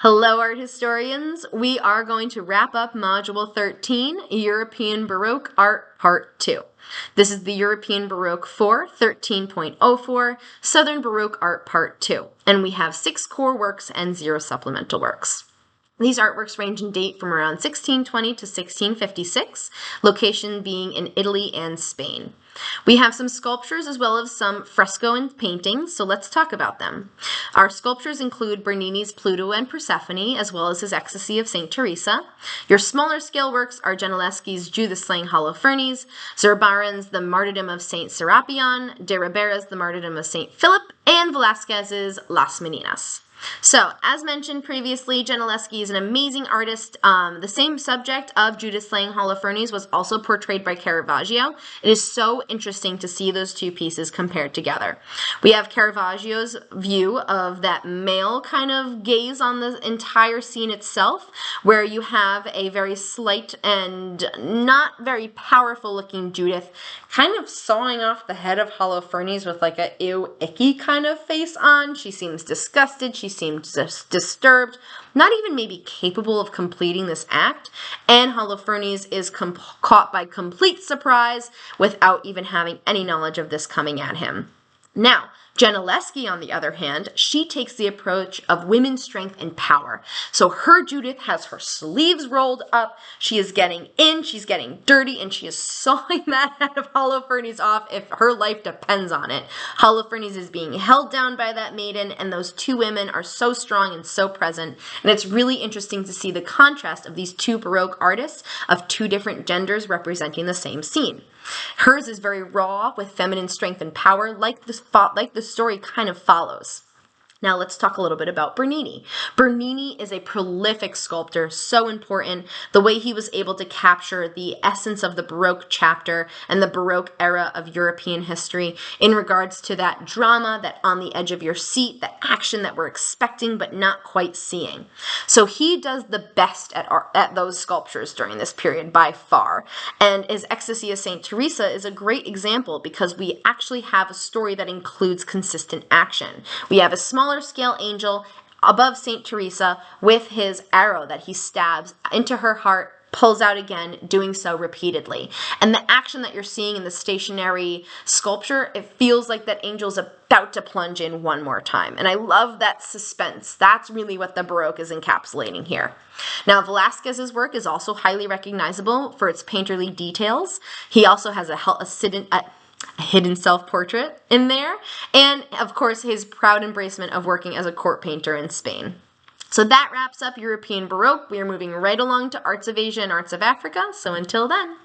Hello, art historians. We are going to wrap up Module 13, European Baroque Art Part 2. This is the European Baroque 4, 13.04, Southern Baroque Art Part 2, and we have 6 core works and 0 supplemental works. These artworks range in date from around 1620 to 1656, location being in Italy and Spain. We have some sculptures as well as some fresco and paintings, so let's talk about them. Our sculptures include Bernini's Pluto and Persephone, as well as his Ecstasy of St. Teresa. Your smaller scale works are Gentileschi's Judith slaying Holofernes, Zurbaran's The Martyrdom of St. Serapion, de Ribera's The Martyrdom of St. Philip, and Velázquez's Las Meninas. So, as mentioned previously, Gentileschi is an amazing artist. The same subject of Judith slaying Holofernes was also portrayed by Caravaggio. It is so interesting to see those two pieces compared together. We have Caravaggio's view of that male kind of gaze on the entire scene itself, where you have a very slight and not very powerful looking Judith kind of sawing off the head of Holofernes with like a ew, icky kind of face on. She seems disgusted. She seems disturbed, not even maybe capable of completing this act, and Holofernes is caught by complete surprise without even having any knowledge of this coming at him. Now, Gentileschi, on the other hand, she takes the approach of women's strength and power. So her Judith has her sleeves rolled up, she is getting in, she's getting dirty, and she is sawing that head of Holofernes off if her life depends on it. Holofernes is being held down by that maiden, and those two women are so strong and so present, and it's really interesting to see the contrast of these two Baroque artists of two different genders representing the same scene. Hers is very raw with feminine strength and power, like the story kind of follows. Now let's talk a little bit about Bernini. Bernini is a prolific sculptor, so important. The way he was able to capture the essence of the Baroque chapter and the Baroque era of European history in regards to that drama, that on the edge of your seat, that action that we're expecting but not quite seeing. So he does the best at those sculptures during this period by far. And his Ecstasy of St. Teresa is a great example because we actually have a story that includes consistent action. We have a small scale angel above St. Teresa with his arrow that he stabs into her heart, pulls out again, doing so repeatedly. And the action that you're seeing in the stationary sculpture, it feels like that angel's about to plunge in one more time. And I love that suspense. That's really what the Baroque is encapsulating here. Now, Velázquez's work is also highly recognizable for its painterly details. He also has a hidden self-portrait in there, and of course his proud embracement of working as a court painter in Spain. So that wraps up European Baroque. We are moving right along to Arts of Asia and Arts of Africa, so until then.